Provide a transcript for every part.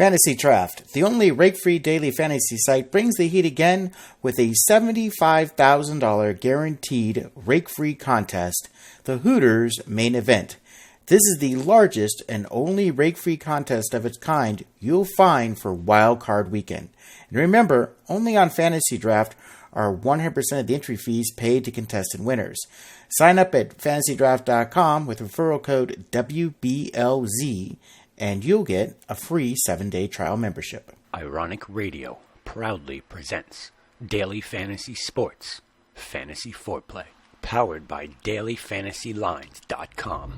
Fantasy Draft, the only rake-free daily fantasy site, brings the heat again with a $75,000 guaranteed rake-free contest, the Hooters main event. This is the largest and only rake-free contest of its kind you'll find for Wildcard Weekend. And remember, only on Fantasy Draft are 100% of the entry fees paid to contestant winners. Sign up at fantasydraft.com with referral code WBLZ and you'll get a free 7-day trial membership. Ironic Radio proudly presents Daily Fantasy Sports, Fantasy Foreplay, powered by dailyfantasylines.com.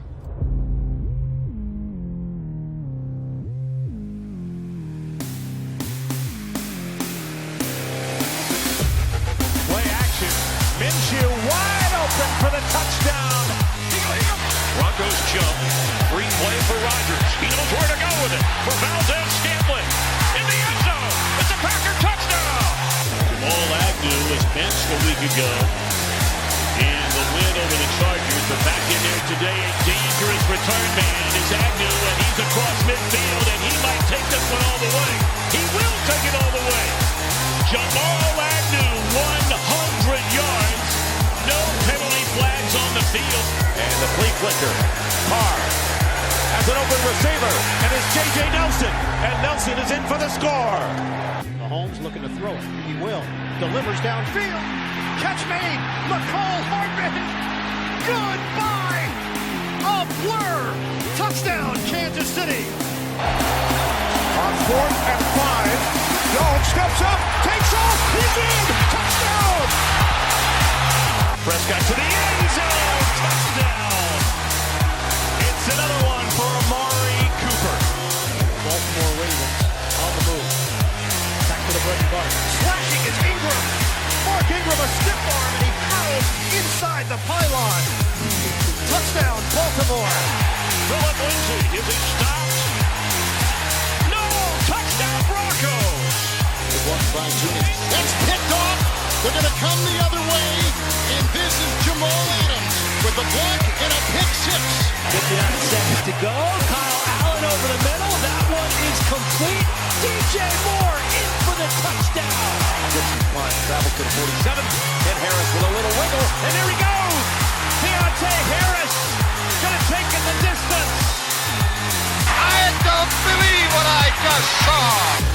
Play action. Minshew wide open for the touchdown. Broncos jump. Free play for Rodgers. He knows where to go with it. For Valdez-Scantling. In the end zone. It's a Packer touchdown. Jamal Agnew was benched a week ago in the win over the Chargers. But back in there today, a dangerous return man is Agnew, and he's across midfield, and he might take this one all the way. He will take it all the way. Jamal Agnew, 100 yards. No penalty flags on the field. And the flea flicker. Carr has an open receiver, and it's J.J. Nelson. And Nelson is in for the score. Mahomes looking to throw it. He will. Delivers downfield. Catch made. McCall Hardman. Goodbye. A blur. Touchdown, Kansas City. On 4th and 5. Jones steps up. Takes off. He's in. Touchdown. Prescott to the end zone. Touchdown. It's another one for Amari Cooper. Baltimore Ravens on the move. Back to the bread and butter. Slashing is Ingram. Mark Ingram a stiff arm and he paddles inside the pylon. Touchdown Baltimore. Philip Lindsay. Is he stopped? No. Touchdown Broncos. That's picked off. They're going to come the other way, and this is Jamal Adams with a block and a pick six. 59 seconds to go. Kyle Allen over the middle. That one is complete. DJ Moore in for the touchdown. Gibson Klein travels to the 47. And Harris with a little wiggle. And there he goes. Deontay Harris going to take it the distance. I don't believe what I just saw.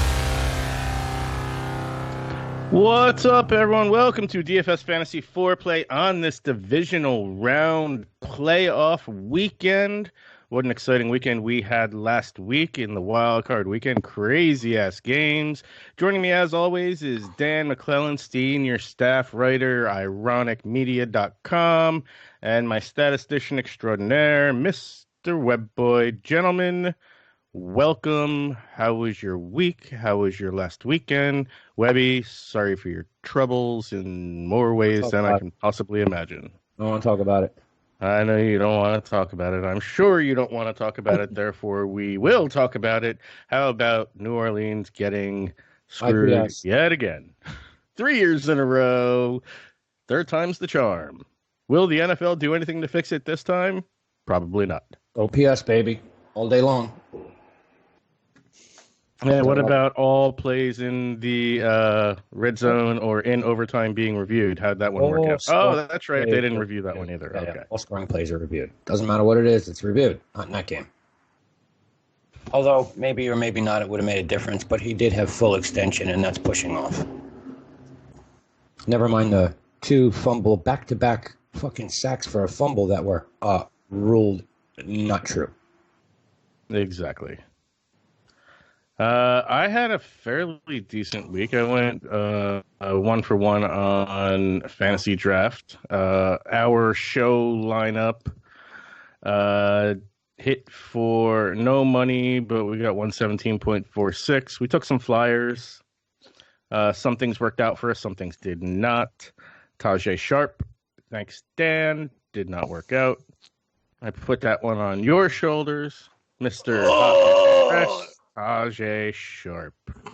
What's up, everyone? Welcome to DFS Fantasy Foreplay on this divisional round playoff weekend. What an exciting weekend we had last week in the Wildcard Weekend. Crazy-ass games. Joining me, as always, is Dan McClellan-Steen, your staff writer, ironicmedia.com, and my statistician extraordinaire, Mr. Webboy. Gentlemen, welcome. How was your week? How was your last weekend? Webby, sorry for your troubles in more ways than I can possibly imagine. I don't want to talk about it. I know you don't want to talk about it. I'm sure you don't want to talk about it. Therefore, we will talk about it. How about New Orleans getting screwed yet again? 3 years in a row. Third time's the charm. Will the NFL do anything to fix it this time? Probably not. OPS, baby. All day long. Yeah, what about all plays in the red zone or in overtime being reviewed? How'd that one work out? Oh, that's right. They didn't review that one either. Okay. All scoring plays are reviewed. Doesn't matter what it is, it's reviewed. Not in that game. Although, maybe or maybe not, it would have made a difference, but he did have full extension, and that's pushing off. Never mind the two back-to-back fucking sacks for a fumble that were ruled not true. Exactly. I had a fairly decent week. I went 1 for 1 on Fantasy Draft. Our show lineup hit for no money, but we got 117.46. We took some flyers. Some things worked out for us, some things did not. Tajay Sharp, thanks Dan, did not work out. I put that one on your shoulders, Mr. Tajay Sharp.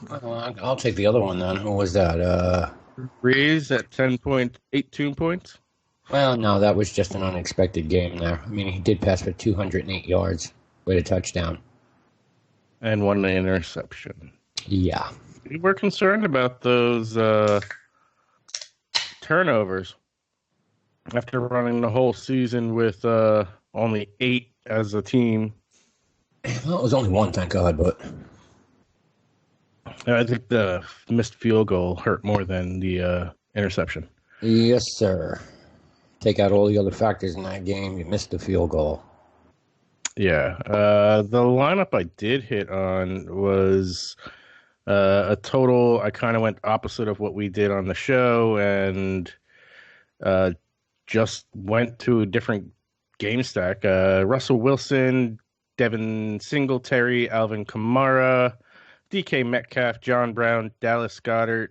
I'll take the other one then. Who was that? Breeze at 10.82 points. Well, no, that was just an unexpected game there. I mean, he did pass for 208 yards with a touchdown. and 1 interception. Yeah. We were concerned about those turnovers after running the whole season with only 8 as a team. Well, it was only 1, thank God, but I think the missed field goal hurt more than the interception. yes, sir. Take out all the other factors in that game, you missed the field goal. Yeah. The lineup I did hit on was a total. I kind of went opposite of what we did on the show and just went to a different game stack. Russell Wilson, Devin Singletary, Alvin Kamara, DK Metcalf, John Brown, Dallas Goedert,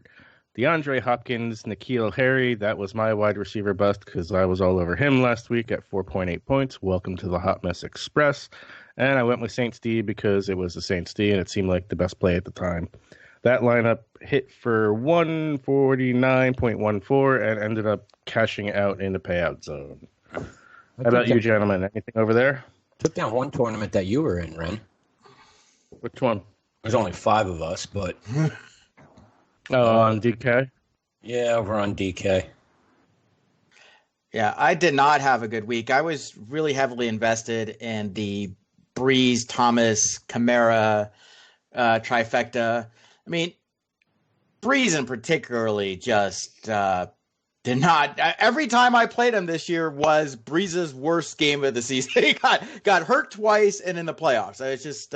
DeAndre Hopkins, N'Keal Harry. That was my wide receiver bust because I was all over him last week at 4.8 points. Welcome to the Hot Mess Express. And I went with Saints D because it was the Saints D and it seemed like the best play at the time. That lineup hit for 149.14 and ended up cashing out in the payout zone. How about you, gentlemen? Anything over there? Took down one tournament that you were in, Ren. Which one? There's only 5 of us, but... Oh, on DK? Yeah, we're on DK. Yeah, I did not have a good week. I was really heavily invested in the Breeze, Thomas, Kamara trifecta. I mean, Breeze in particularly just did not. Every time I played him this year was Breeze's worst game of the season. He got hurt twice and in the playoffs. It's just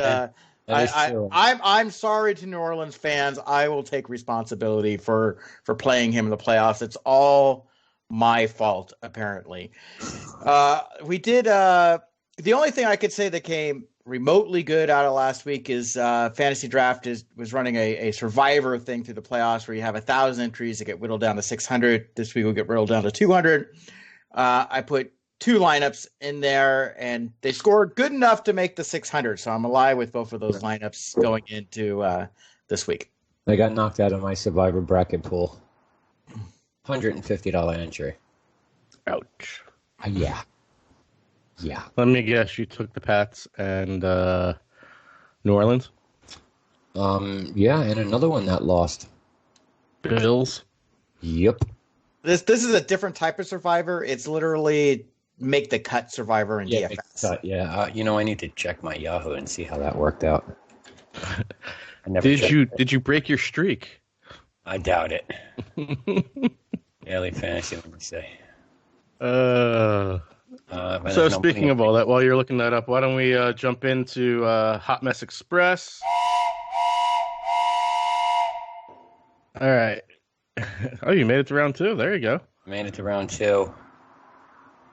I'm sorry to New Orleans fans. I will take responsibility for playing him in the playoffs. It's all my fault, apparently. We did the only thing I could say that came remotely good out of last week is Fantasy Draft was running a survivor thing through the playoffs where you have 1,000 entries that get whittled down to 600. This week we'll get whittled down to 200. I put 2 lineups in there, and they scored good enough to make the 600. So I'm alive with both of those lineups going into this week. I got knocked out of my survivor bracket pool. $150 entry. Ouch. Yeah. Let me guess, you took the Pats and New Orleans? Yeah, and another one that lost. Bills? Yep. This is a different type of survivor. It's literally make the cut survivor in DFS. Yeah, I need to check my Yahoo and see how that worked out. Did you break your streak? I doubt it. Daily fantasy, let me say. So speaking of all that, while you're looking that up, why don't we jump into Hot Mess Express? All right. Oh, you made it to round 2. There you go. Made it to round 2.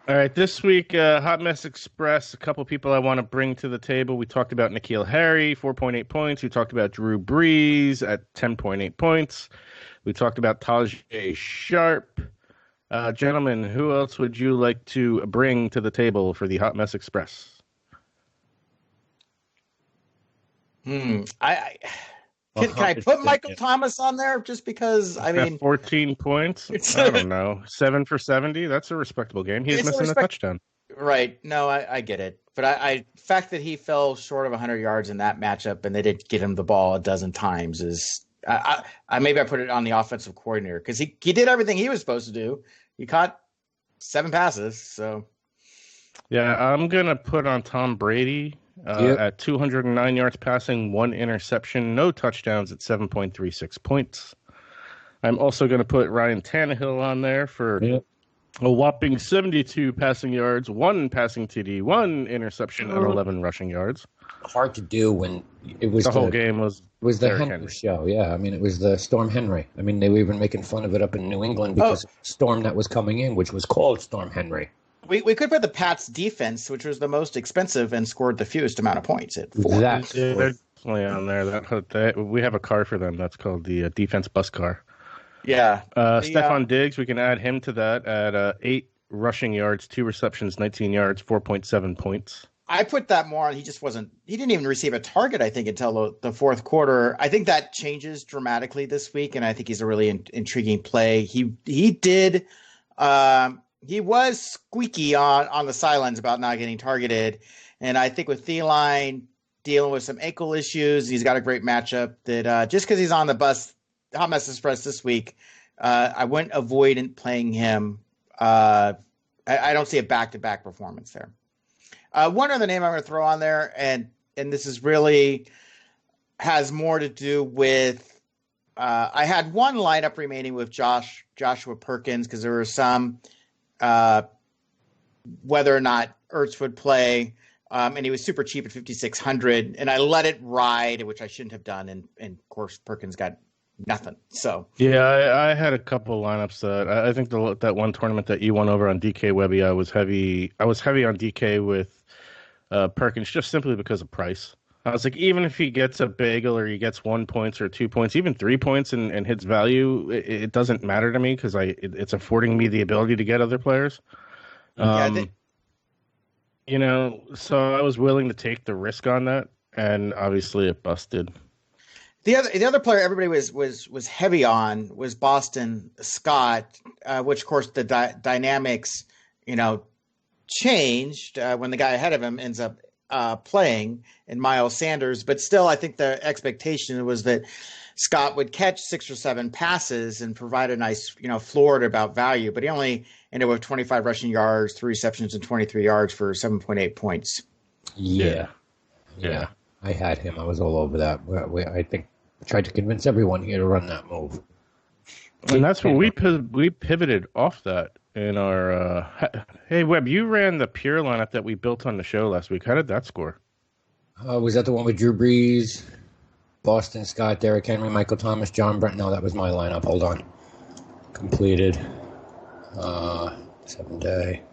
All right, this week, Hot Mess Express, a couple people I want to bring to the table. We talked about N'Keal Harry, 4.8 points. We talked about Drew Brees at 10.8 points. We talked about Tajay Sharp. Gentlemen, who else would you like to bring to the table for the Hot Mess Express? Can I put Michael Thomas on there just because? I mean, 14 points. I don't know, 7 for 70. That's a respectable game. He's missing a touchdown. Right? No, I get it, but I fact that he fell short of 100 yards in that matchup and they didn't get him the ball a dozen times is. Maybe I put it on the offensive coordinator because he did everything he was supposed to do. He caught 7 passes, so. Yeah, I'm gonna put on Tom Brady. At 209 yards passing, 1 interception, no touchdowns at 7.36 points. I'm also going to put Ryan Tannehill on there for a whopping 72 passing yards, 1 passing TD, 1 interception, and 11 rushing yards. Hard to do when it was the whole game was the Henry show. Yeah, I mean, it was the Storm Henry. I mean, they were even making fun of it up in New England because of the storm that was coming in, which was called Storm Henry. We could put the Pats defense, which was the most expensive and scored the fewest amount of points at 4. They're definitely on there. We have a car for them. That's called the defense bus car. Yeah. Stephon Diggs, we can add him to that at 8 rushing yards, 2 receptions, 19 yards, 4.7 points. I put that more on. He didn't even receive a target, I think, until the fourth quarter. I think that changes dramatically this week, and I think he's a really intriguing play. He did. He was squeaky on the sidelines about not getting targeted. And I think with Thielen dealing with some ankle issues. He's got a great matchup that just because he's on the bus, Hot Mess Express this week, I wouldn't avoid playing him. I don't see a back-to-back performance there. One other name I'm going to throw on there, and this is really has more to do with I had one lineup remaining with Joshua Perkins because there were some whether or not Ertz would play, and he was super cheap at 5,600, and I let it ride, which I shouldn't have done, and of course Perkins got nothing. So yeah, I had a couple lineups that I think that one tournament that you won over on DK Webby, I was heavy on DK with Perkins just simply because of price. I was like, even if he gets a bagel or he gets 1 point or 2 points, even 3 points and hits value, it doesn't matter to me because it's affording me the ability to get other players. So I was willing to take the risk on that, and obviously it busted. The other player everybody was heavy on was Boston Scott, which of course the dynamics changed when the guy ahead of him ends up playing in Miles Sanders, but still I think the expectation was that Scott would catch 6 or 7 passes and provide a nice floor at about value, but he only ended with 25 rushing yards, 3 receptions, and 23 yards for 7.8 points. Yeah. I had him. I was all over that. I think I tried to convince everyone here to run that move. And that's what we pivoted off that in our hey Webb, you ran the pure lineup that we built on the show last week. How did that score? Was that the one with Drew Brees, Boston Scott, Derrick Henry, Michael Thomas, John Brent? No, that was my lineup. Hold on. Completed 7 day.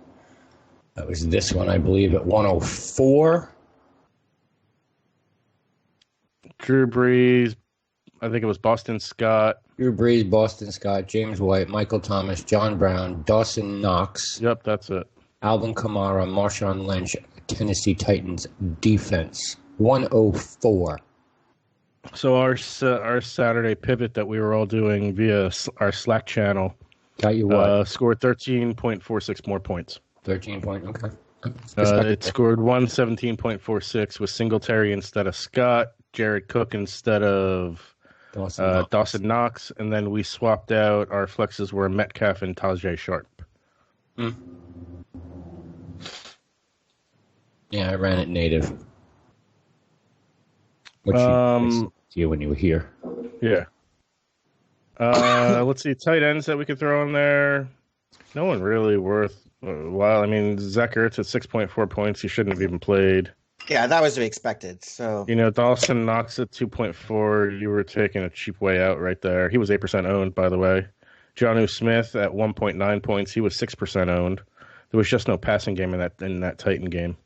That was this one, I believe, at 104. Drew Brees, I think it was Boston Scott. Drew Brees, Boston Scott, James White, Michael Thomas, John Brown, Dawson Knox. Yep, that's it. Alvin Kamara, Marshawn Lynch, Tennessee Titans defense, 104. So our Saturday pivot that we were all doing via our Slack channel got you what? Scored 13.46 more points. 13 point, okay. It scored 117.46 with Singletary instead of Scott, Jared Cook instead of Dawson Knox, and then we swapped out our flexes were Metcalf and Tajay Sharp. Yeah, I ran it native. Which you you when you were here. Yeah. Let's see, tight ends that we could throw in there. No one really worth a while. I mean, Zach Ertz at 6.4 points. He shouldn't have even played. Yeah, that was to be expected. So Dawson Knox at 2.4. You were taking a cheap way out right there. He was 8% owned, by the way. Jonnu Smith at 1.9 points. He was 6% owned. There was just no passing game in that Titan game.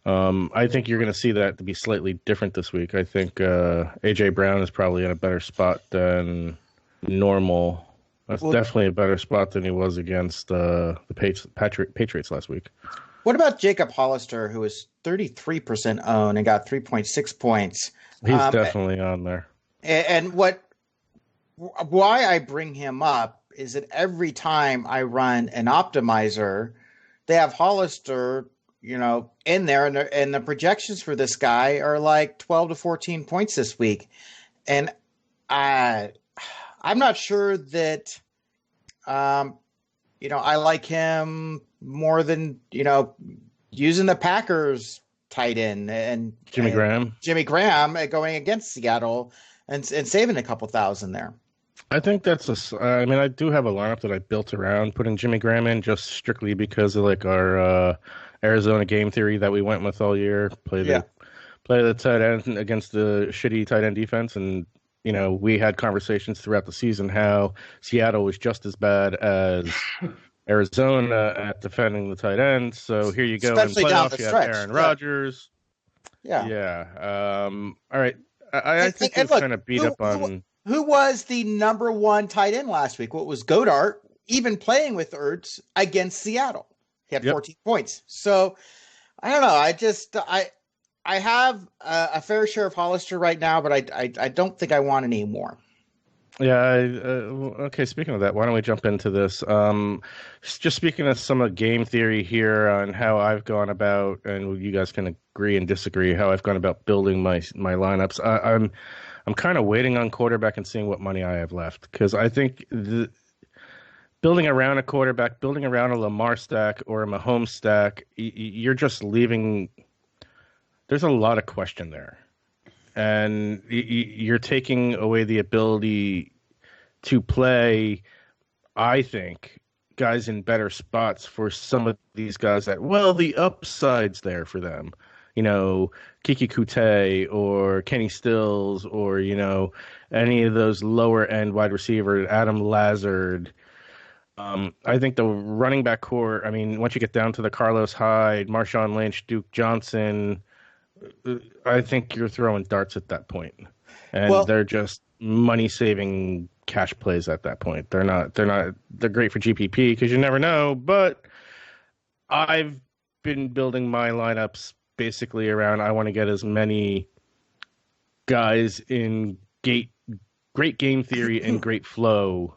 I think you're going to see that to be slightly different this week. I think A.J. Brown is probably in a better spot than normal. That's definitely a better spot than he was against the Patriots last week. What about Jacob Hollister, who was 33% owned and got 3.6 points? He's definitely on there. And why I bring him up is that every time I run an optimizer, they have Hollister, in there, and the projections for this guy are like 12 to 14 points this week. And I'm not sure that, I like him more than, using the Packers tight end and Jimmy Graham going against Seattle and saving a couple thousand there. I think that's I do have a lineup that I built around putting Jimmy Graham in just strictly because of our Arizona game theory that we went with all year. Play the tight end against the shitty tight end defense, and we had conversations throughout the season how Seattle was just as bad as Arizona at defending the tight end. So here you go. Especially in down playoffs, the you stretch. have Aaron Rodgers. Yeah. All right. I think we're kind of beat up on. Who was the number one tight end last week? What was Goddard, even playing with Ertz against Seattle? He had 14 points. So I don't know. I have a fair share of Hollister right now, but I don't think I want any more. Yeah. Okay. Speaking of that, why don't we jump into this? Just speaking of some of game theory here on how I've gone about, and you guys can agree and disagree how I've gone about building my lineups. I'm kind of waiting on quarterback and seeing what money I have left because I think building around a quarterback, building around a Lamar stack or a Mahomes stack, you're just leaving. There's a lot of question there. And you're taking away the ability to play, I think, guys in better spots for some of these guys that, well, the upside's there for them. You know, Kiki Kute or Kenny Stills or, you know, any of those lower end wide receivers, Adam Lazard. I think the running back core, I mean, once you get down to the Carlos Hyde, Marshawn Lynch, Duke Johnson, I think you're throwing darts at that point. And they're just money-saving cash plays at that point. They're great for GPP because you never know, but I've been building my lineups basically around I want to get as many guys in great game theory and great flow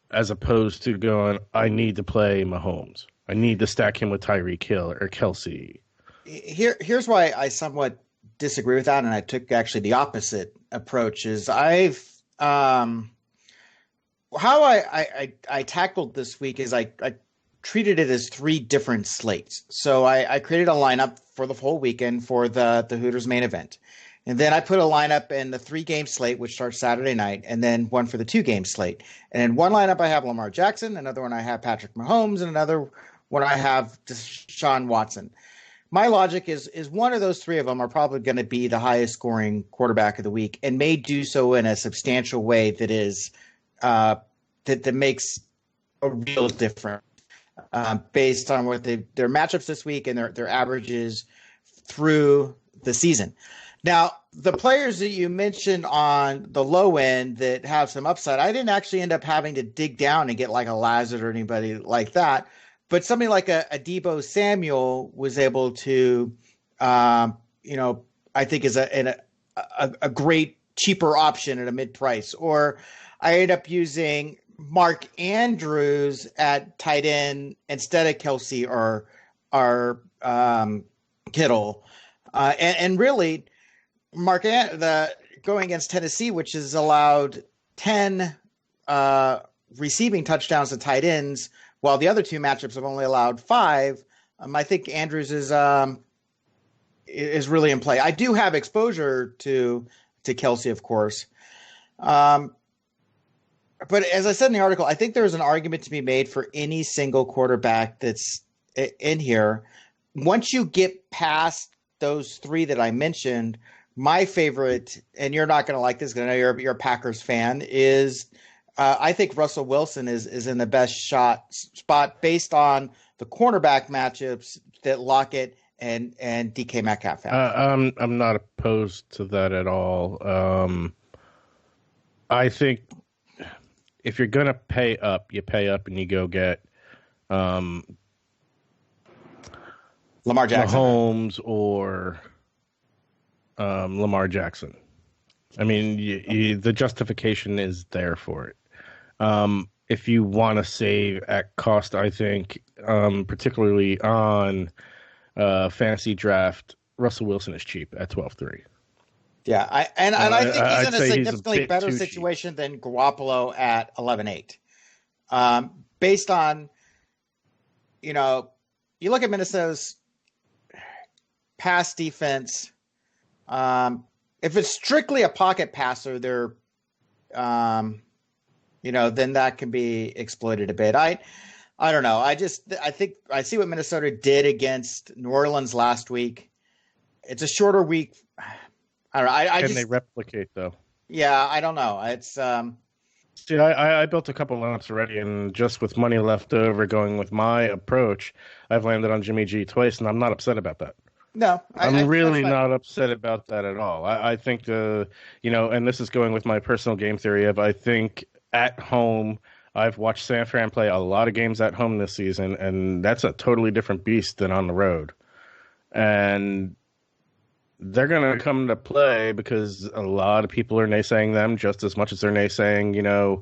as opposed to going, I need to play Mahomes. I need to stack him with Tyreek Hill or Kelsey. Here's why I somewhat disagree with that, and I took actually the opposite approach. Is how I tackled this week is I treated it as three different slates. So I created a lineup for the whole weekend for the Hooters main event, and then I put a lineup in the 3-game slate, which starts Saturday night, and then one for the 2-game slate. And in one lineup I have Lamar Jackson, another one I have Patrick Mahomes, and another one I have Deshaun Watson. My logic is one of those three of them are probably going to be the highest scoring quarterback of the week and may do so in a substantial way that is that makes a real difference based on what their matchups this week and their averages through the season. Now, the players that you mentioned on the low end that have some upside, I didn't actually end up having to dig down and get like a Lazard or anybody like that. But somebody like a Deebo Samuel was able to, I think is a great cheaper option at a mid price. Or I ended up using Mark Andrews at tight end instead of Kelsey or Kittle, and really going against Tennessee, which has allowed 10 receiving touchdowns to tight ends. While the other two matchups have only allowed 5, I think Andrews is really in play. I do have exposure to Kelsey, of course. But as I said in the article, I think there's an argument to be made for any single quarterback that's in here. Once you get past those 3 that I mentioned, my favorite, and you're not going to like this because I know you're a Packers fan, is I think Russell Wilson is in the best spot based on the cornerback matchups that Lockett and DK Metcalf have. I'm not opposed to that at all. I think if you're going to pay up, you pay up and you go get Lamar Jackson, Mahomes, or Lamar Jackson. I mean, the justification is there for it. If you want to save at cost, I think, particularly on fantasy draft, Russell Wilson is cheap at 12.3. Yeah, I think he's in a significantly better situation than Garoppolo at 11.8. Based on, you look at Minnesota's pass defense. If it's strictly a pocket passer, they're then that can be exploited a bit. I don't know. I think I see what Minnesota did against New Orleans last week. It's a shorter week. I don't know. Can they replicate though? Yeah, I don't know. It's See, I built a couple lineups already, and just with money left over, going with my approach, I've landed on Jimmy G twice, and I'm not upset about that. No, I'm really not upset about that at all. I think and this is going with my personal game theory of I think at home, I've watched San Fran play a lot of games at home this season, and that's a totally different beast than on the road. And they're going to come into play because a lot of people are naysaying them just as much as they're naysaying,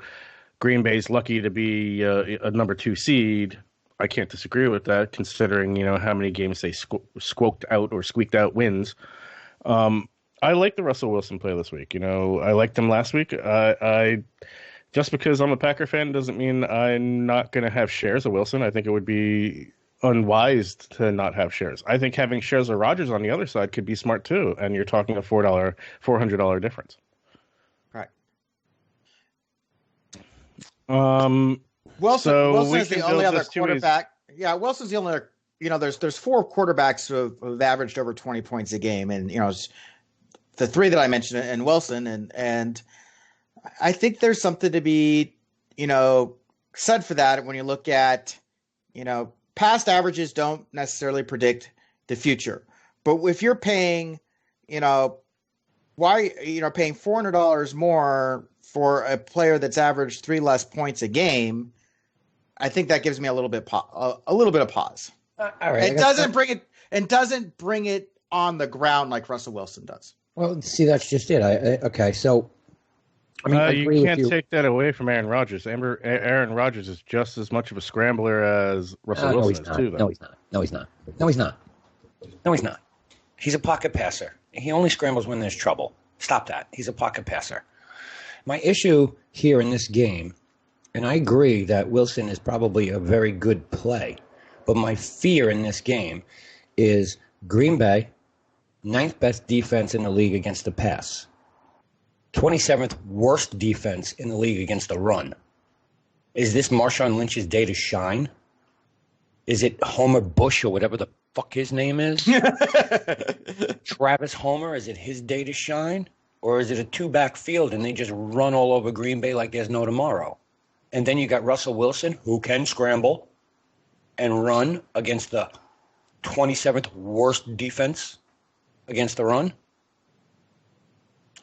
Green Bay's lucky to be a number 2 seed. I can't disagree with that, considering, how many games they squeaked out wins. I like the Russell Wilson play this week. I liked him last week. I just because I'm a Packer fan doesn't mean I'm not going to have shares of Wilson. I think it would be unwise to not have shares. I think having shares of Rodgers on the other side could be smart too. And you're talking a $400 difference. Right. Wilson is the only other quarterback. Yeah, Wilson's the only other. There's 4 quarterbacks who've averaged over 20 points a game, and it's the 3 that I mentioned, and Wilson, and I think there's something to be, said for that when you look at, past averages don't necessarily predict the future. But if you're paying, paying $400 more for a player that's averaged 3 less points a game, I think that gives me a little bit of pause. All right. It doesn't bring it on the ground like Russell Wilson does. Well, see, that's just it. Okay, so you can't take that away from Aaron Rodgers. Aaron Rodgers is just as much of a scrambler as Russell Wilson is too. Though. No, he's not. He's a pocket passer. He only scrambles when there's trouble. Stop that. He's a pocket passer. My issue here in this game, and I agree that Wilson is probably a very good play, but my fear in this game is Green Bay, 9th best defense in the league against the pass. 27th worst defense in the league against the run. Is this Marshawn Lynch's day to shine? Is it Homer Bush or whatever the fuck his name is? Travis Homer, is it his day to shine? Or is it a 2-back field and they just run all over Green Bay like there's no tomorrow? And then you got Russell Wilson, who can scramble and run against the 27th worst defense against the run.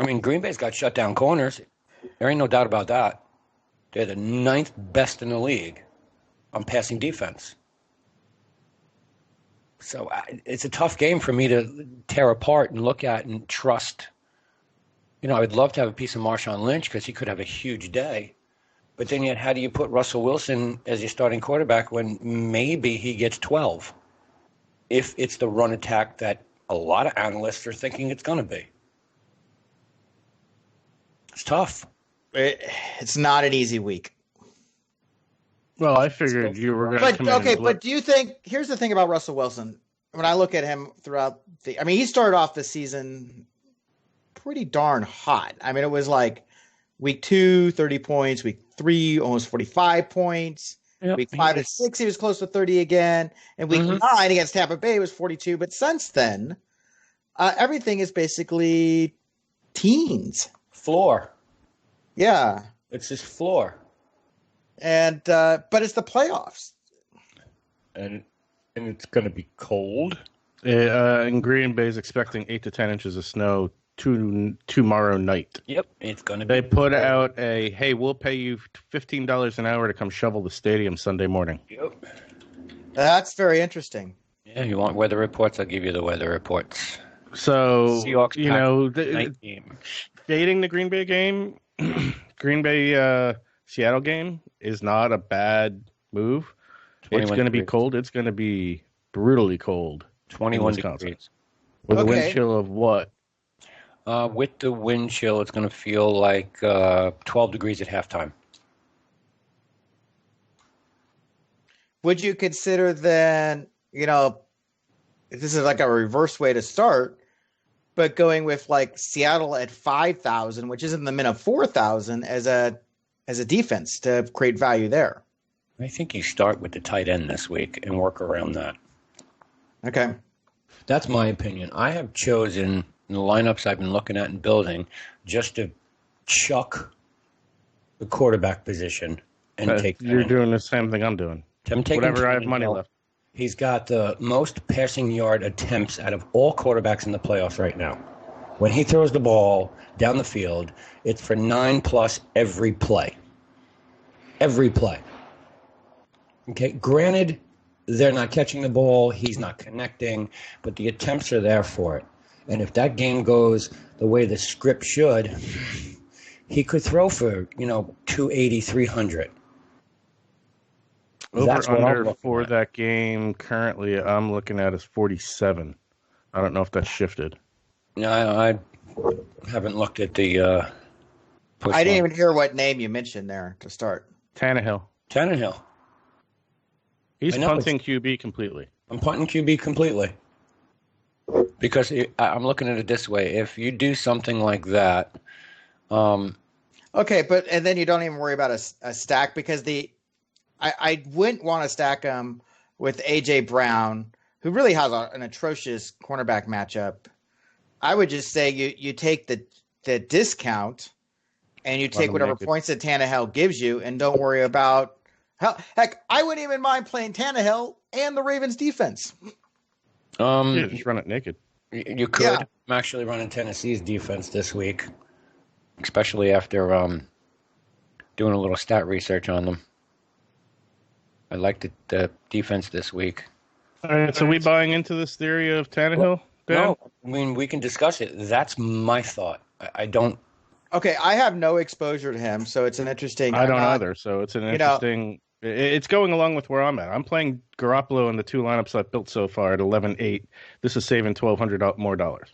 I mean, Green Bay's got shutdown corners. There ain't no doubt about that. They're the 9th best in the league on passing defense. So it's a tough game for me to tear apart and look at and trust. I would love to have a piece of Marshawn Lynch because he could have a huge day. But then yet, how do you put Russell Wilson as your starting quarterback when maybe he gets 12? If it's the run attack that a lot of analysts are thinking it's going to be. It's tough. It's not an easy week. Well, I figured you were going to come in. Okay, but do you think – here's the thing about Russell Wilson. When I look at him throughout he started off the season pretty darn hot. I mean, it was like week 2, 30 points. Week 3, almost 45 points. Yep. Week 5 and 6, he was close to 30 again. And week 9 against Tampa Bay was 42. But since then, everything is basically teens. Floor. Yeah. It's his floor. And but it's the playoffs. And it's going to be cold. And Green Bay is expecting 8 to 10 inches of snow tomorrow night. Yep, it's going to be. They put out hey, we'll pay you $15 an hour to come shovel the stadium Sunday morning. Yep. That's very interesting. Yeah, you want weather reports? I'll give you the weather reports. So, Seahawks, fading the Green Bay game, Green Bay Seattle game is not a bad move. It's going to be cold. It's going to be brutally cold. 21 degrees. With a wind chill of what? With the wind chill, it's going to feel like 12 degrees at halftime. Would you consider then, this is like a reverse way to start, but going with like Seattle at 5,000, which is in the min of 4,000 as a defense to create value there? I think you start with the tight end this week and work around that. Okay. That's my opinion. I have chosen in the lineups I've been looking at and building just to chuck the quarterback position and take You're doing the same thing I'm doing. Whatever I have money left. He's got the most passing yard attempts out of all quarterbacks in the playoffs right now. When he throws the ball down the field, it's for 9+ every play. Every play. Okay, granted, they're not catching the ball, he's not connecting, but the attempts are there for it. And if that game goes the way the script should, he could throw for, 280, 300. That's what I'm Over-under looking for at. that game currently I'm looking at is 47. I don't know if that's shifted. No, I haven't looked at the push I didn't line. even hear what name you mentioned there to start. Tannehill. Tannehill. He's I know punting QB completely. I'm punting QB completely. Because I'm looking at it this way. If you do something like that, Okay, and then you don't even worry about a stack because I wouldn't want to stack him with A.J. Brown, who really has an atrocious cornerback matchup. I would just say you take the discount and you take whatever points that Tannehill gives you and don't worry about heck, I wouldn't even mind playing Tannehill and the Ravens defense. Just run it naked. You could. Yeah. I'm actually running Tennessee's defense this week, especially after doing a little stat research on them. I liked the defense this week. All right, so we buying into this theory of Tannehill? No, I mean, we can discuss it. That's my thought. I don't. Okay, I have no exposure to him, so it's an interesting. I don't either, so it's an interesting. It's going along with where I'm at. I'm playing Garoppolo in the two lineups I've built so far at 11-8. This is saving $1,200 more dollars.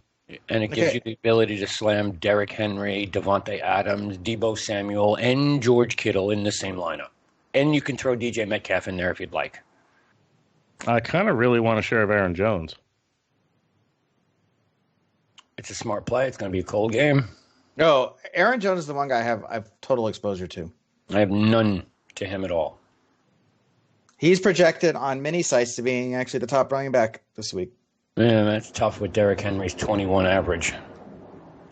And it gives you the ability to slam Derrick Henry, Devontae Adams, Deebo Samuel, and George Kittle in the same lineup. And you can throw DJ Metcalf in there if you'd like. I kind of really want a share of Aaron Jones. It's a smart play. It's going to be a cold game. No, Aaron Jones is the one guy I've total exposure to. I have none to him at all. He's projected on many sites to being actually the top running back this week. Yeah, that's tough with Derrick Henry's 21 average.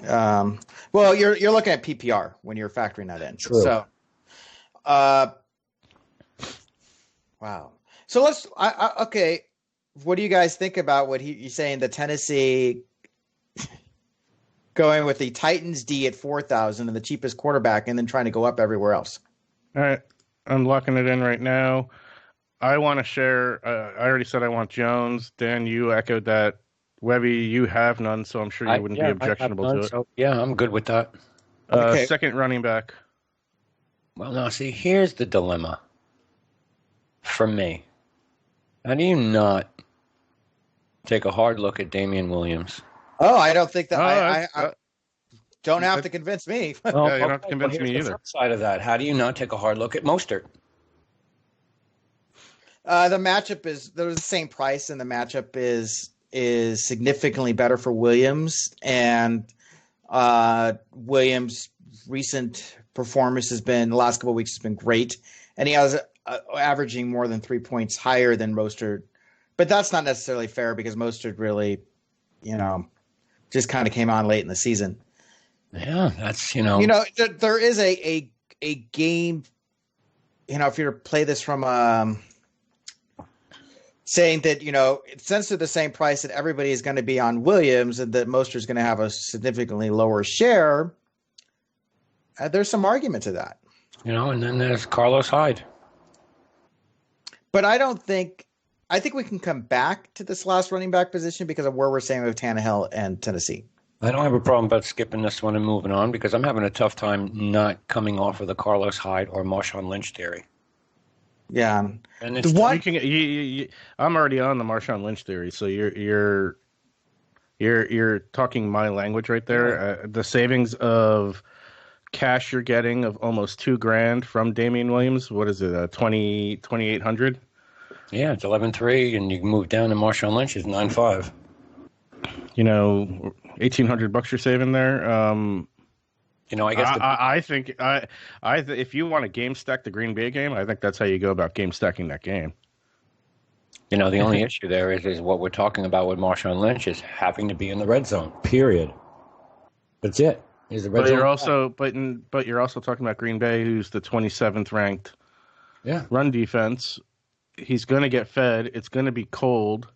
Well, you're looking at PPR when you're factoring that in. True. So, wow. So okay. What do you guys think about what he's saying? The Tennessee going with the Titans D at 4,000 and the cheapest quarterback, and then trying to go up everywhere else. All right, I'm locking it in right now. I want to share. I already said I want Jones. Dan, you echoed that. Webby, you have none, so I'm sure you wouldn't be objectionable to it. So, yeah, I'm good with that. Okay. Second running back. Well, now, see, here's the dilemma for me. How do you not take a hard look at Damian Williams? Oh, I don't think that I don't have to convince me. Well, you don't have to convince me either. The flip side of that, how do you not take a hard look at Mostert? The matchup they're the same price, and the matchup is significantly better for Williams. And Williams' recent performance the last couple of weeks has been great, and he has averaging more than 3 points higher than Mostert. But that's not necessarily fair because Mostert really, just kind of came on late in the season. Yeah, that's there is a game. If you were to play this from saying that since they're the same price that everybody is going to be on Williams and that Mostert is going to have a significantly lower share, there's some argument to that. And then there's Carlos Hyde. But I think we can come back to this last running back position because of where we're saying with Tannehill and Tennessee. I don't have a problem about skipping this one and moving on because I'm having a tough time not coming off of the Carlos Hyde or Marshawn Lynch theory. Yeah, and it's I'm already on the Marshawn Lynch theory, so you're talking my language right there. The savings of cash you're getting of almost $2,000 from Damian Williams. What is it? 2,800. Yeah, it's 11.3, and you can move down to Marshawn Lynch is 9.5. $1,800 you're saving there. I guess I think if you want to game stack the Green Bay game, I think that's how you go about game stacking that game. The only issue there is what we're talking about with Marshawn Lynch is having to be in the red zone. Period. That's it. He's the red zone. But you're also talking about Green Bay, who's the 27th ranked run defense. He's going to get fed. It's going to be cold.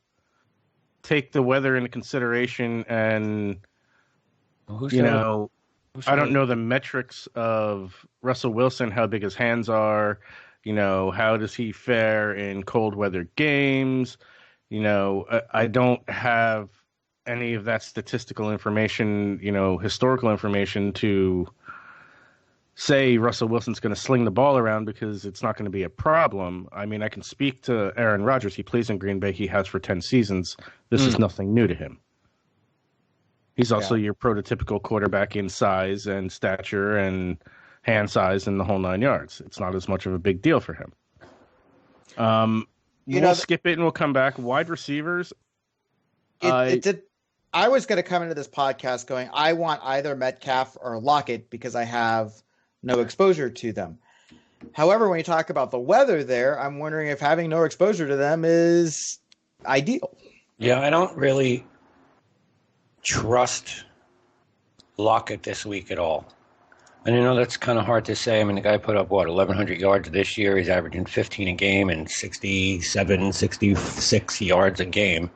Take the weather into consideration, and I don't know the metrics of Russell Wilson, how big his hands are. How does he fare in cold weather games? I don't have any of that statistical information, historical information to say Russell Wilson's going to sling the ball around because it's not going to be a problem. I mean, I can speak to Aaron Rodgers. He plays in Green Bay. He has for 10 seasons. This is nothing new to him. He's also your prototypical quarterback in size and stature and hand size and the whole 9 yards. It's not as much of a big deal for him. We'll skip it and we'll come back. Wide receivers. I was going to come into this podcast going, I want either Metcalf or Lockett because I have no exposure to them. However, when you talk about the weather there, I'm wondering if having no exposure to them is ideal. Yeah, I don't really trust Lockett this week at all. And that's kind of hard to say. I mean, the guy put up, 1,100 yards this year. He's averaging 15 a game and 67, 66 yards a game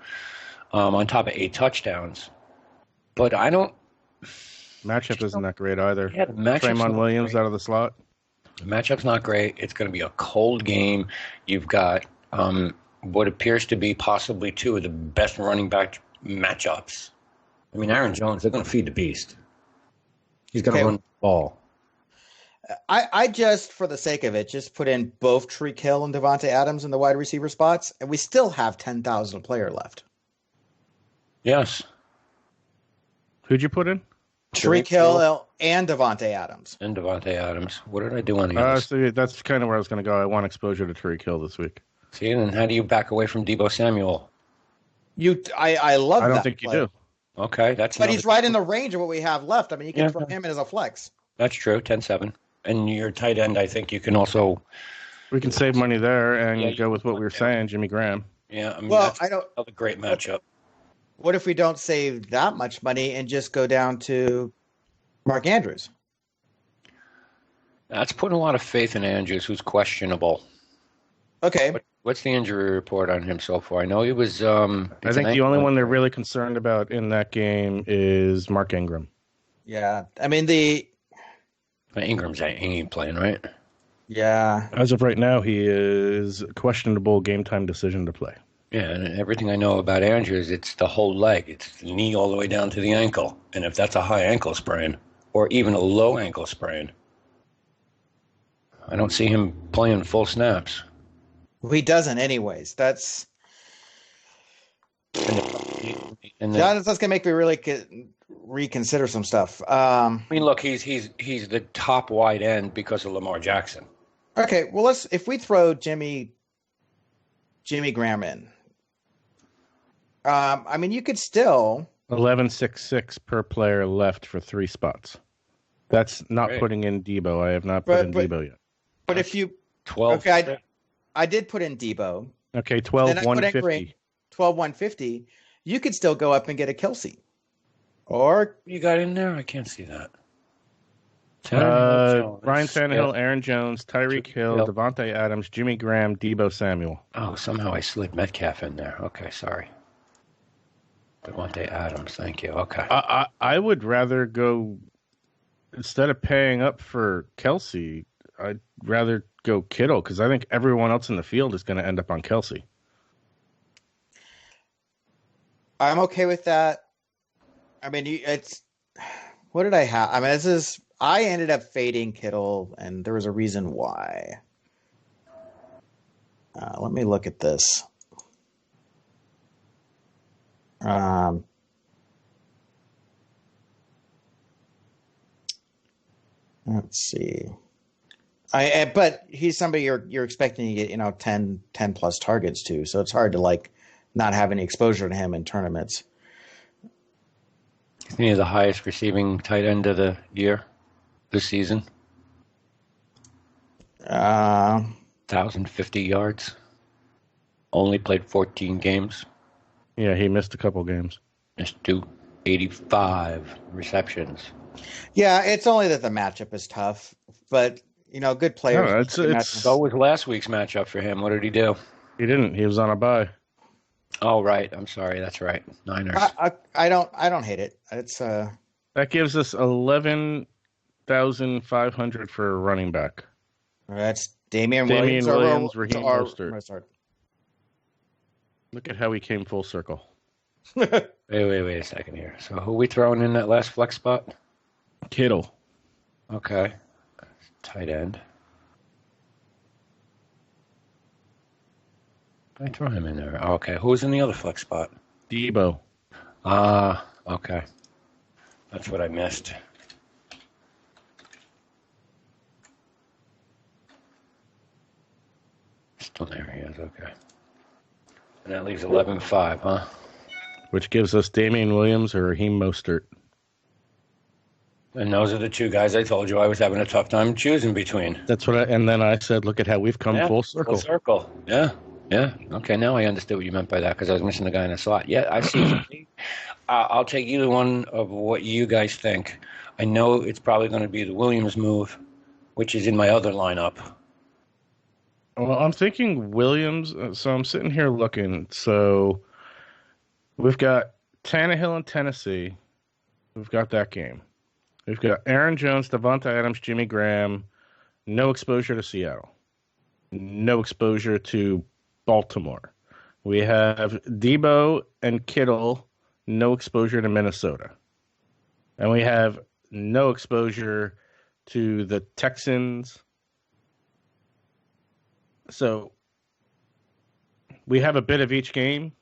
on top of 8 touchdowns. But I don't... Matchup isn't that great either. Yeah, the matchup's Draymond Williams out of the slot. The matchup's not great. It's going to be a cold game. You've got what appears to be possibly 2 of the best running back matchups. I mean, Aaron Jones, they're going to feed the beast. He's going to run the ball. I just, for the sake of it, just put in both Tyreek Hill and Devontae Adams in the wide receiver spots, and we still have 10,000 player left. Yes. Who'd you put in? Tyreek Hill and Devontae Adams. And Devontae Adams. What did I do on the others? So that's kind of where I was going to go. I want exposure to Tyreek Hill this week. See, and how do you back away from Deebo Samuel? I love that. I don't think you do. Okay, but he's right in the range of what we have left. I mean, you can throw him in as a flex. That's true, 10-7. And your tight end, I think you can also... We can save money there and go with what we were saying, Jimmy Graham. Yeah, I mean, that's another great matchup. What if we don't save that much money and just go down to Mark Andrews? That's putting a lot of faith in Andrews, who's questionable. Okay. What's the injury report on him so far? I know he was... I think the only one they're really concerned about in that game is Mark Ingram. Yeah. I mean, Ingram's ain't playing, right? Yeah. As of right now, he is a questionable game time decision to play. Yeah, and everything I know about Andrews, it's the whole leg. It's the knee all the way down to the ankle. And if that's a high ankle sprain, or even a low ankle sprain, I don't see him playing full snaps. Well, he doesn't anyways. That's going to make me really reconsider some stuff. I mean, look, he's the top wide end because of Lamar Jackson. Okay, well, if we throw Jimmy Graham in, I mean, you could still 11.66 per player left for 3 spots. That's not putting in Debo. I have not put in Debo yet. But if you 12, okay, I did put in Debo. Okay, 12.150. 12.150. You could still go up and get a Kelsey. Or you got in there? I can't see that. Ryan Tannehill, Aaron Jones, Tyreek Hill, Devontae Adams, Jimmy Graham, Debo Samuel. Oh, somehow I slid Metcalf in there. Okay, sorry. Devontae Adams, thank you. Okay. I would rather go, instead of paying up for Kelsey, I'd rather go Kittle because I think everyone else in the field is going to end up on Kelsey. I'm okay with that. I mean, it's what did I have? I mean, I ended up fading Kittle, and there was a reason why. Let me look at this. Let's see. But he's somebody you're expecting to get 10 plus targets to, so it's hard to not have any exposure to him in tournaments. Isn't he the highest receiving tight end of the year this season? 1,050 yards. Only played 14 games. Yeah, he missed a couple games. Just 285 receptions. Yeah, it's only that the matchup is tough, but good players. So was last week's matchup for him. What did he do? He didn't. He was on a bye. Oh, right. I'm sorry. That's right. Niners. I don't hate it. It's that gives us 11,500 for a running back. That's Damian Williams, Raheem Mostert. Look at how he came full circle. Wait a second here. So who are we throwing in that last flex spot? Kittle. Okay. Tight end. I throw him in there. Okay. Who's in the other flex spot? Debo. Okay. That's what I missed. Still there he is. Okay. And that leaves 11-5, huh? Which gives us Damian Williams or Raheem Mostert. And those are the two guys I told you I was having a tough time choosing between. That's what and then I said, look at how we've come full circle. Full circle. Yeah. Okay, now I understood what you meant by that because I was missing the guy in the slot. Yeah, I see. I'll take either one of what you guys think. I know it's probably going to be the Williams move, which is in my other lineup. Well, I'm thinking Williams. So I'm sitting here looking. So we've got Tannehill in Tennessee. We've got that game. We've got Aaron Jones, Devonta Adams, Jimmy Graham. No exposure to Seattle. No exposure to Baltimore. We have Debo and Kittle. No exposure to Minnesota. And we have no exposure to the Texans. So we have a bit of each game,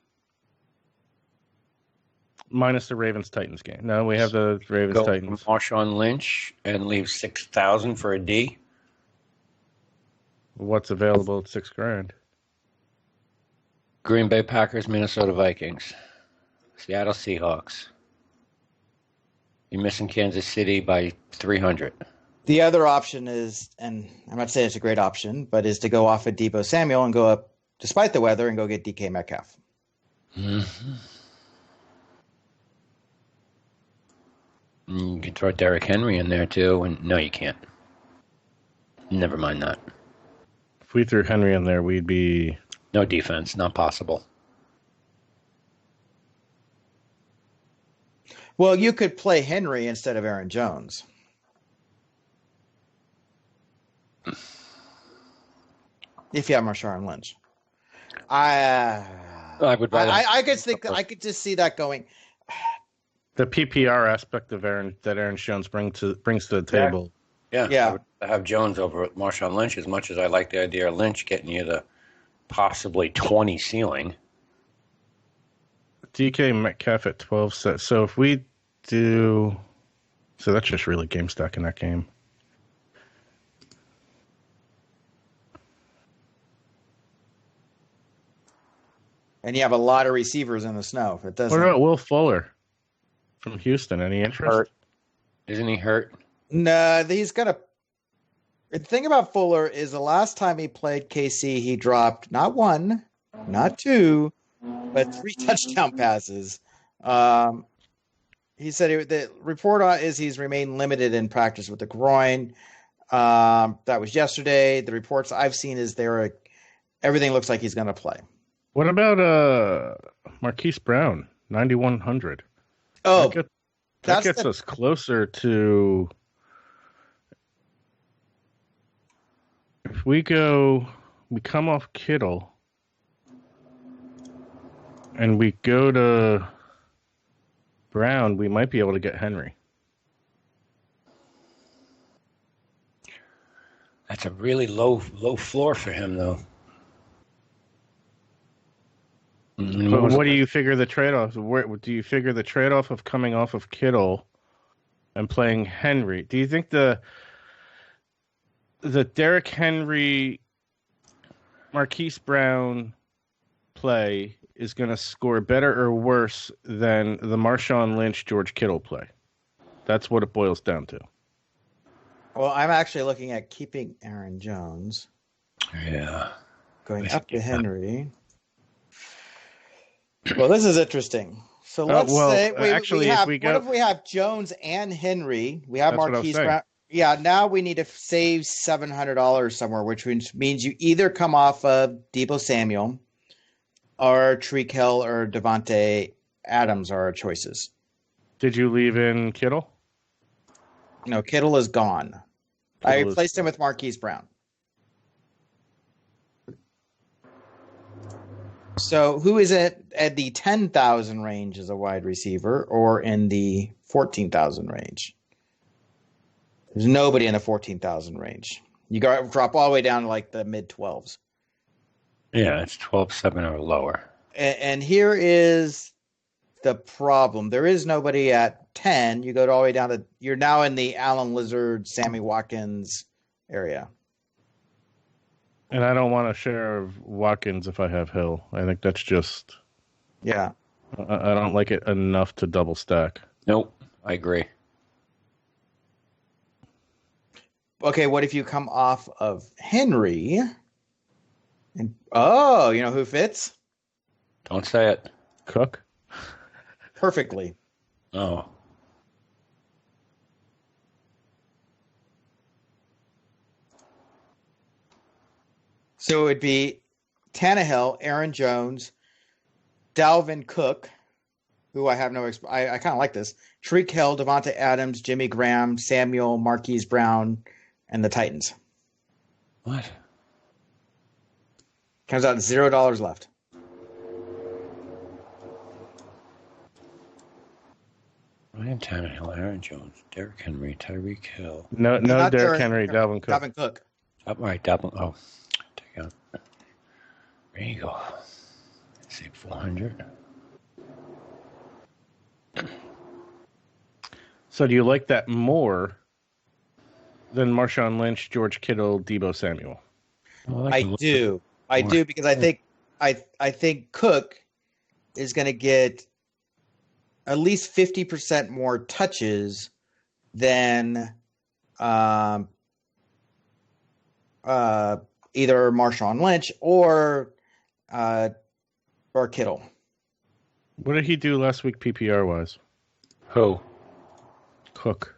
minus the Ravens-Titans game. No, we have the Ravens-Titans. Marshawn Lynch and leave 6,000 for a D. What's available at $6,000? Green Bay Packers, Minnesota Vikings, Seattle Seahawks. You're missing Kansas City by 300. The other option is, and I'm not saying it's a great option, but is to go off of Deebo Samuel and go up, despite the weather, and go get DK Metcalf. Mm-hmm. You can throw Derrick Henry in there, too. And no, you can't. Never mind that. If we threw Henry in there, we'd be... No defense. Not possible. Well, you could play Henry instead of Aaron Jones. If you have Marshawn Lynch. I would rather... I could think I could just see that going... The PPR aspect of Aaron Jones brings to the table. Yeah. I would have Jones over Marshawn Lynch as much as I like the idea of Lynch getting you the possibly 20 ceiling. DK Metcalf at 12 sets. So if we do... So that's just really game stack in that game. And you have a lot of receivers in the snow. If it doesn't... What about Will Fuller from Houston? Any interest? Hurt. Isn't he hurt? No, he's going to... The thing about Fuller is the last time he played KC, he dropped not one, not two, but 3 touchdown passes. He said the report is he's remained limited in practice with the groin. That was yesterday. The reports I've seen is everything looks like he's going to play. What about Marquise Brown, 9,100? Oh, that gets us closer to... If we come off Kittle, and we go to Brown, we might be able to get Henry. That's a really low floor for him, though. But what do you figure the trade-off? Where do you figure the trade-off of coming off of Kittle and playing Henry? Do you think the Derrick Henry, Marquise Brown play is going to score better or worse than the Marshawn Lynch, George Kittle play? That's what it boils down to. Well, I'm actually looking at keeping Aaron Jones. Yeah. Going up to Henry. Well, this is interesting. So let's say what if we have Jones and Henry? We have Marquise Brown. Yeah, now we need to save $700 somewhere, which means you either come off of Deebo Samuel or Tyreek Hill or Devontae Adams are our choices. Did you leave in Kittle? No, Kittle is gone. I replaced him with Marquise Brown. So who is it at the 10,000 range as a wide receiver or in the 14,000 range? There's nobody in the 14,000 range. You got drop all the way down to like the mid 12s. Yeah, it's 12-7 or lower. And here is the problem. There is nobody at 10. You go all the way down to, you're now in the Alan Lizard, Sammy Watkins area. And I don't want to share Watkins if I have Hill. I think that's just... Yeah. I don't like it enough to double stack. Nope, I agree. Okay, what if you come off of Henry? And oh, you know who fits? Don't say it. Cook? Perfectly. Oh. So it would be Tannehill, Aaron Jones, Dalvin Cook, who I have no I kind of like this. Tyreek Hill, Devonta Adams, Jimmy Graham, Samuel, Marquise Brown, and the Titans. What? Comes out $0 left. Ryan Tannehill, Aaron Jones, Derrick Henry, Tyreek Hill. No, Not Derrick Henry, Dalvin Cook. Dalvin Cook. All right, Dalvin. Oh, take out. There you go. Save 400. So do you like that more than Marshawn Lynch, George Kittle, Deebo Samuel? Well, I do. I do because I think Cook is going to get at least 50% more touches than either Marshawn Lynch or Kittle. What did he do last week PPR wise? Who? Cook.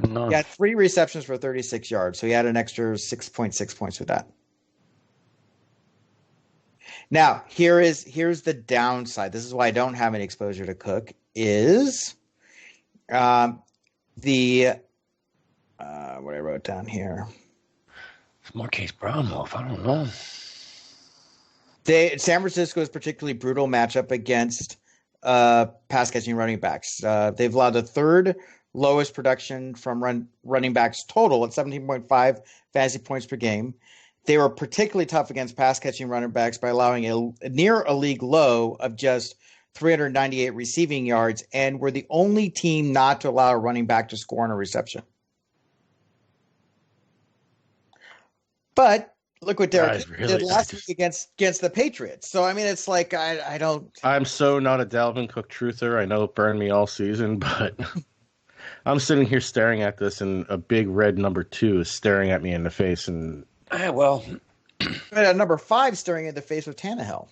No. He had 3 receptions for 36 yards, so he had an extra 6.6 points with that. Now, here's the downside. This is why I don't have any exposure to Cook. Is what I wrote down here. It's Marquise Brown move. I don't know. San Francisco is particularly brutal matchup against pass catching running backs. They've allowed the third lowest production from running backs total at 17.5 fantasy points per game. They were particularly tough against pass catching running backs by allowing near a league low of just 398 receiving yards, and were the only team not to allow a running back to score on a reception. But look what Derek did last week against the Patriots. So I mean, it's like I don't. I'm so not a Dalvin Cook truther. I know it burned me all season, but I'm sitting here staring at this, and a big red number 2 is staring at me in the face, and Well, number 5 staring in the face with Tannehill.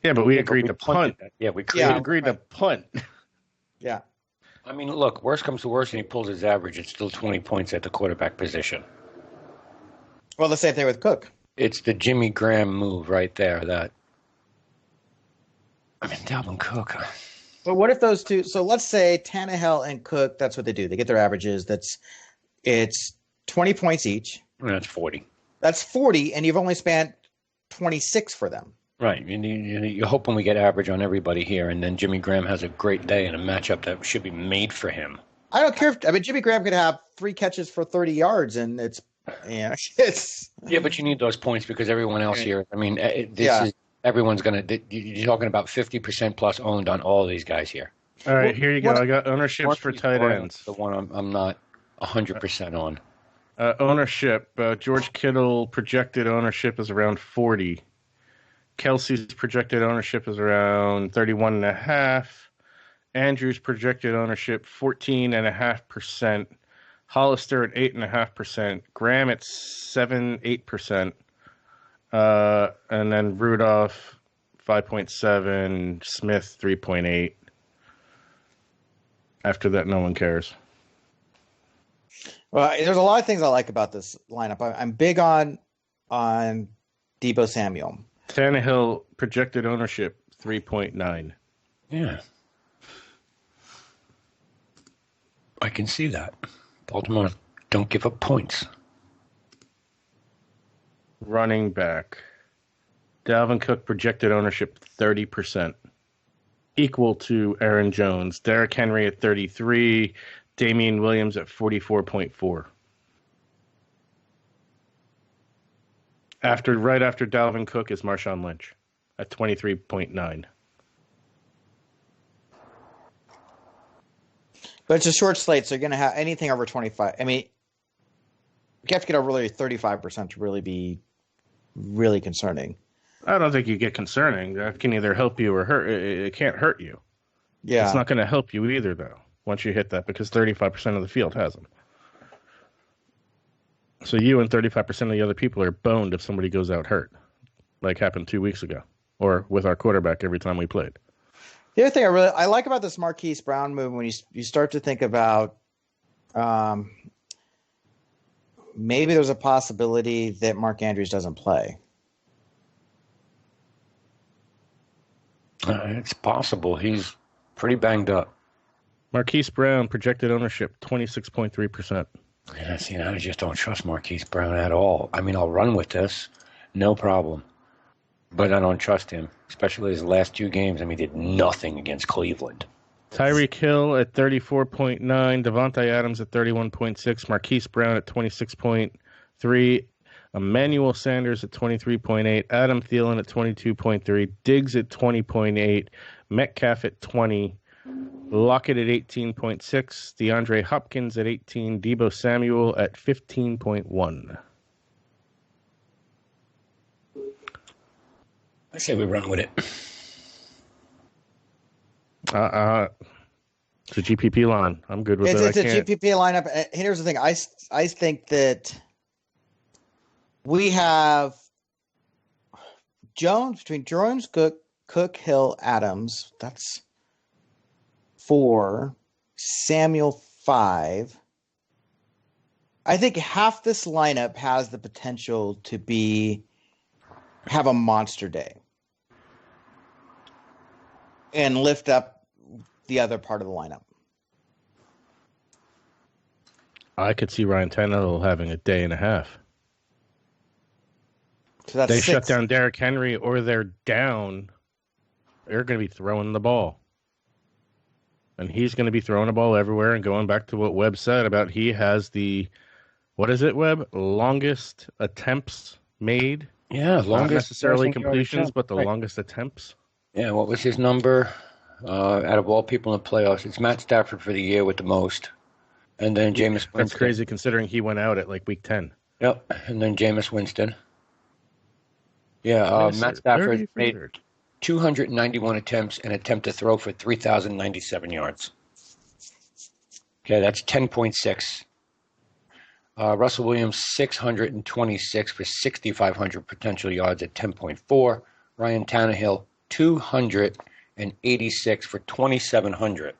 yeah, but we agreed to punt. Yeah, we agreed to punt. Yeah. I mean, look, worst comes to worst, and he pulls his average. It's still 20 points at the quarterback position. Well, the same thing with Cook. It's the Jimmy Graham move right there. Dalvin Cook. But what if those two? So let's say Tannehill and Cook. That's what they do. They get their averages. It's 20 points each. That's 40. That's 40, and you've only spent 26 for them. Right. You're hoping we get average on everybody here, and then Jimmy Graham has a great day in a matchup that should be made for him. I don't care. Jimmy Graham could have 3 catches for 30 yards, and it's. Yeah, but you need those points because everyone else here. I mean, everyone's going to. You're talking about 50% plus owned on all these guys here. All right, here you go. I got ownerships for tight ends. The one I'm not 100% on. Ownership. George Kittle projected ownership is around 40. Kelsey's projected ownership is around 31.5. Andrew's projected ownership 14.5%. Hollister at 8.5%, Graham at 8%, and then Rudolph 5.7, Smith 3.8. After that, no one cares. Well, there's a lot of things I like about this lineup. I'm big on Deebo Samuel. Tannehill projected ownership 3.9. Yeah, I can see that. Baltimore don't give up points. Running back. Dalvin Cook projected ownership 30%, equal to Aaron Jones. Derrick Henry at 33, Damian Williams at 44.4. Right after Dalvin Cook is Marshawn Lynch at 23.9. But it's a short slate, so you're going to have anything over 25. I mean, you have to get over really 35% to really be really concerning. I don't think you get concerning. That can either help you or hurt. It can't hurt you. Yeah. It's not going to help you either, though, once you hit that, because 35% of the field has them. So you and 35% of the other people are boned if somebody goes out hurt, like happened 2 weeks ago, or with our quarterback every time we played. The other thing I like about this Marquise Brown move, when you start to think about maybe there's a possibility that Mark Andrews doesn't play. It's possible. He's pretty banged up. Marquise Brown, projected ownership, 26.3%. Yeah, see, I just don't trust Marquise Brown at all. I mean, I'll run with this, no problem. But I don't trust him, especially his last 2 games. I mean, he did nothing against Cleveland. Tyreek Hill at 34.9, Devontae Adams at 31.6, Marquise Brown at 26.3, Emmanuel Sanders at 23.8, Adam Thielen at 22.3, Diggs at 20.8, Metcalf at 20, Lockett at 18.6, DeAndre Hopkins at 18, Deebo Samuel at 15.1. I say we run with it. It's a GPP line. I'm good with it. It's a GPP lineup. Here's the thing. I think that we have between Jones, Cook, Hill, Adams. That's 4. Samuel, 5. I think half this lineup has the potential to have a monster day and lift up the other part of the lineup. I could see Ryan Tannehill having a day and a half. So that's they 6. shut down Derrick Henry or they're down. They're going to be throwing the ball. And he's going to be throwing the ball everywhere, and going back to what Webb said about he has what is it, Webb? Longest attempts made. Yeah, longest. Not necessarily completions, but the longest attempts. Yeah, what was his number? Out of all people in the playoffs, it's Matt Stafford for the year with the most. And then Jameis Winston. That's crazy considering he went out at like week 10. Yep, and then Jameis Winston. Yeah, Matt Stafford made 291 attempts and attempt to throw for 3,097 yards. Okay, that's 10.6. Russell Williams, 626 for 6,500 potential yards at 10.4. Ryan Tannehill, 286 for 2,700.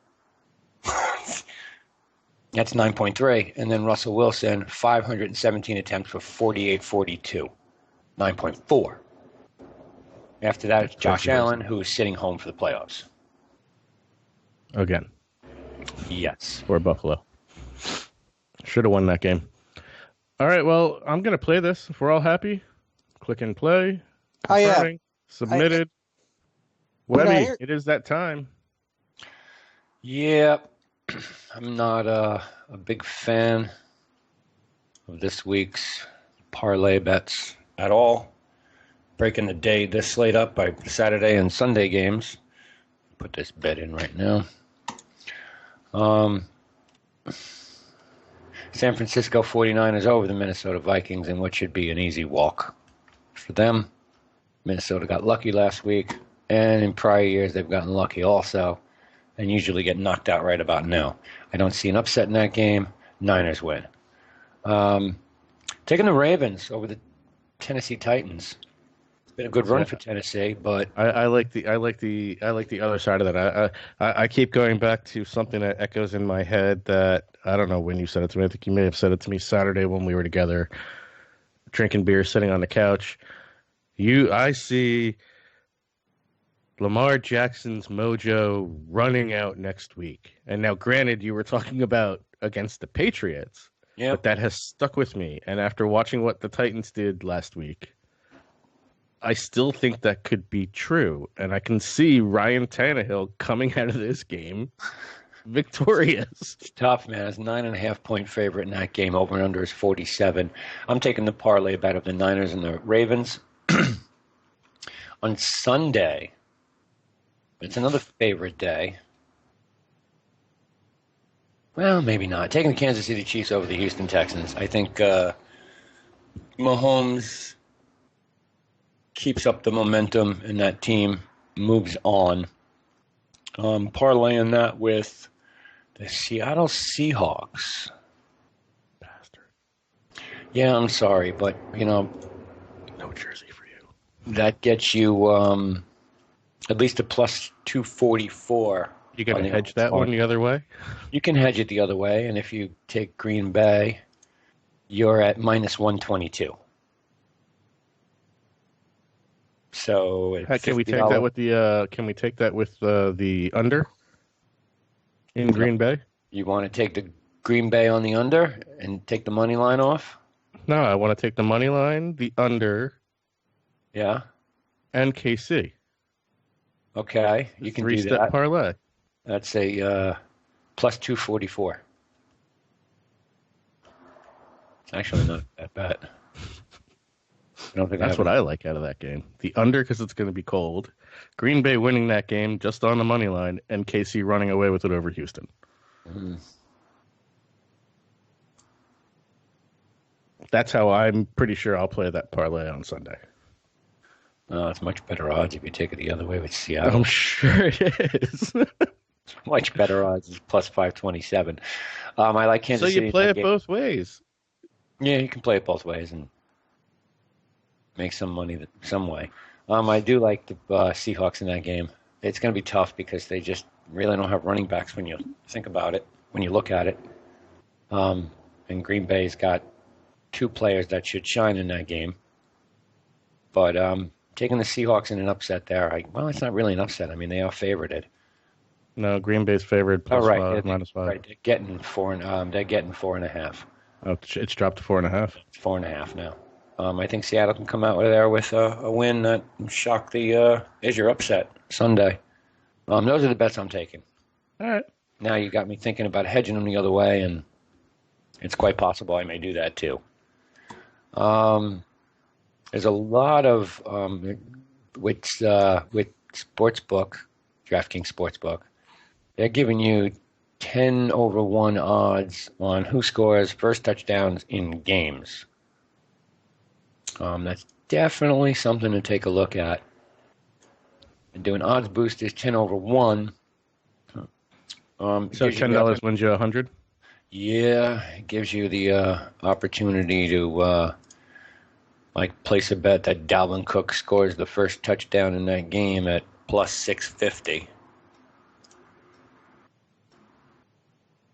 That's 9.3. And then Russell Wilson, 517 attempts for 48-42. 9.4. After that, it's Josh Allen, who is sitting home for the playoffs. Again. Yes. For Buffalo. Should have won that game. All right, well, I'm going to play this. If we're all happy, click and play. Oh, yeah. Submitted. Webby, it is that time. Yeah. I'm not a big fan of this week's parlay bets at all. Breaking this slate up by Saturday and Sunday games. Put this bet in right now. San Francisco 49ers over the Minnesota Vikings in what should be an easy walk for them. Minnesota got lucky last week, and in prior years they've gotten lucky also, and usually get knocked out right about now. I don't see an upset in that game. Niners win. Taking the Ravens over the Tennessee Titans. It's been a good run for Tennessee, but I like the other side of that. I keep going back to something that echoes in my head that I don't know when you said it to me. I think you may have said it to me Saturday when we were together, drinking beer, sitting on the couch. I see Lamar Jackson's mojo running out next week. And now, granted, you were talking about against the Patriots, but that has stuck with me. And after watching what the Titans did last week, I still think that could be true. And I can see Ryan Tannehill coming out of this game victorious. It's tough, man. It's 9.5-point favorite in that game. Over and under is 47. I'm taking the parlay bet of the Niners and the Ravens. On Sunday, it's another favorite day. Well, maybe not. Taking the Kansas City Chiefs over the Houston Texans. I think Mahomes keeps up the momentum and that team moves on. Parlaying that with the Seattle Seahawks. Bastard. Yeah, I'm sorry, but, no jersey for you. That gets you at least a plus 244. You got to hedge that one the other way? You can hedge it the other way, and if you take Green Bay, you're at minus 122. So can we take that with the? Can we take that with the under in Green Bay? You want to take the Green Bay on the under and take the money line off? No, I want to take the money line, the under. Yeah. And KC. Okay, you can do that. 3-step parlay. That's a plus 244. Actually, not that bad. I don't think that's what I like out of that game. The under because it's going to be cold. Green Bay winning that game just on the money line, and KC running away with it over Houston. Mm-hmm. That's how I'm pretty sure I'll play that parlay on Sunday. It's much better odds if you take it the other way with Seattle. I'm sure it is. It's much better odds. It's plus 527. I like Kansas City. So you play it both ways. Yeah, you can play it both ways and make some money some way. I do like the Seahawks in that game. It's going to be tough because they just really don't have running backs when you think about it, when you look at it. And Green Bay's got two players that should shine in that game. But taking the Seahawks in an upset there, it's not really an upset. I mean, they are favorited. No, Green Bay's favored plus minus 5. Right, they're getting 4.5. Oh, it's dropped to 4.5. It's 4.5 now. I think Seattle can come out there with a win that shock the is your upset Sunday. Those are the bets I'm taking. All right. Now you got me thinking about hedging them the other way, and it's quite possible I may do that too. There's a lot of with Sportsbook, DraftKings Sportsbook, they're giving you 10/1 odds on who scores first touchdowns in games. That's definitely something to take a look at. And doing odds boost is 10/1. So $10 wins you 100. Yeah, it gives you the opportunity to place a bet that Dalvin Cook scores the first touchdown in that game at plus 650.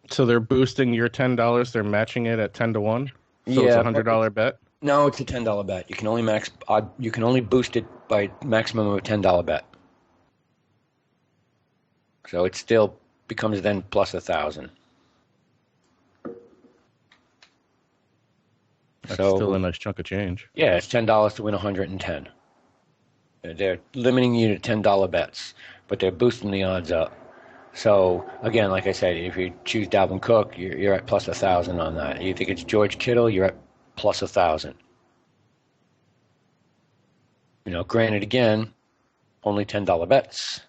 So they're boosting your $10. They're matching it at 10/1. So yeah, it's a $100 bet. No, it's a $10 bet. You can only boost it by maximum of a $10 bet. So it still becomes then plus 1,000. That's still a nice chunk of change. Yeah, it's $10 to win 110. They're limiting you to $10 bets, but they're boosting the odds up. So, again, like I said, if you choose Dalvin Cook, you're at plus 1,000 on that. You think it's George Kittle, you're at plus 1,000. Granted, again, only $10 bets,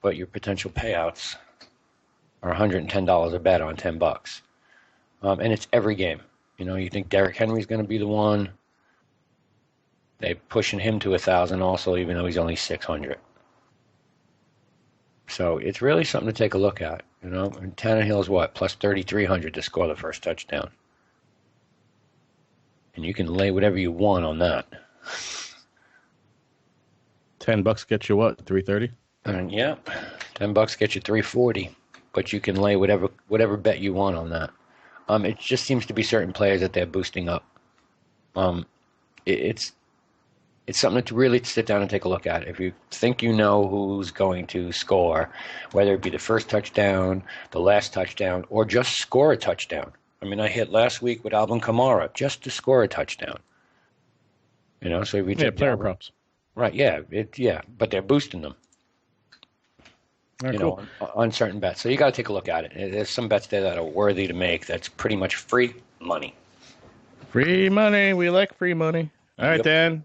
but your potential payouts are $110 a bet on $10. And it's every game. You think Derrick Henry's going to be the one. They're pushing him to 1,000 also, even though he's only 600. So it's really something to take a look at, And Tannehill's what? Plus 3,300 to score the first touchdown. And you can lay whatever you want on that. $10 gets you what? 330? And yeah, $10 gets you 340. But you can lay whatever bet you want on that. It just seems to be certain players that they're boosting up. It's something to really sit down and take a look at. If you think you know who's going to score, whether it be the first touchdown, the last touchdown, or just score a touchdown. I mean, I hit last week with Alvin Kamara just to score a touchdown. So we player props. Right, yeah, but they're boosting them. Cool. On certain bets. So you got to take a look at it. There's some bets there that are worthy to make. That's pretty much free money. Free money. We like free money. All right, Dan.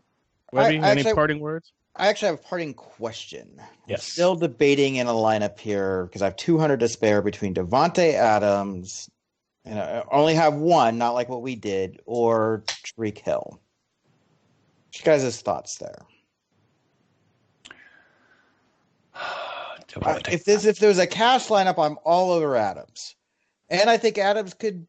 Webby, any parting words? I actually have a parting question. Yes. I'm still debating in a lineup here because I have 200 to spare between Davante Adams, and I only have one, not like what we did, or Tyreek Hill. What's your guys' thoughts there? If there's a cash lineup, I'm all over Adams, and I think Adams could.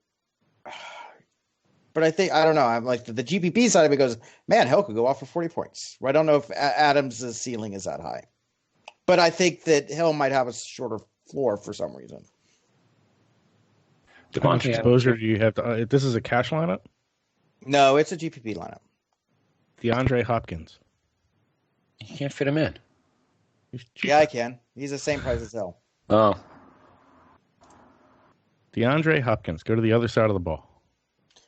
But I don't know. I'm like the GPP side of it goes, man, Hill could go off for 40 points. I don't know if Adams' ceiling is that high, but I think that Hill might have a shorter floor for some reason. How much exposure do you have to? This is a cash lineup. No, it's a GPP lineup. DeAndre Hopkins. You can't fit him in. Yeah, I can. He's the same price as Hill. Oh. DeAndre Hopkins. Go to the other side of the ball.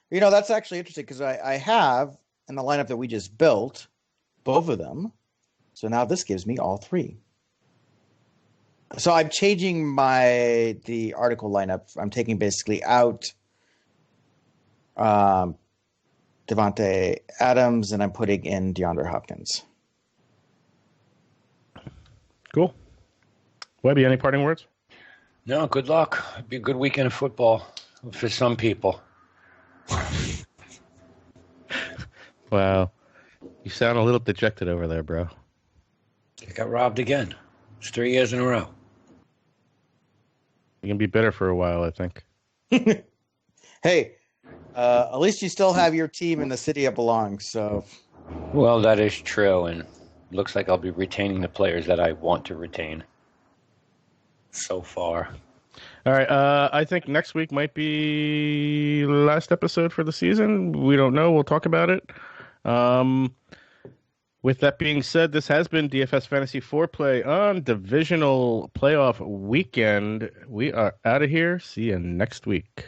That's actually interesting because I have in the lineup that we just built, both of them. So now this gives me all three. So I'm changing the article lineup. I'm taking basically out Davante Adams and I'm putting in DeAndre Hopkins. Cool. Webby, any parting words? No, good luck. It'd be a good weekend of football for some people. Wow. You sound a little dejected over there, bro. They got robbed again. It's 3 years in a row. You can be bitter for a while, I think. Hey, at least you still have your team in the city it belongs. So, well, that is true, and looks like I'll be retaining the players that I want to retain. So far. All right. I think next week might be last episode for the season. We don't know. We'll talk about it. With that being said, this has been DFS Fantasy Foreplay on Divisional Playoff Weekend. We are out of here. See you next week.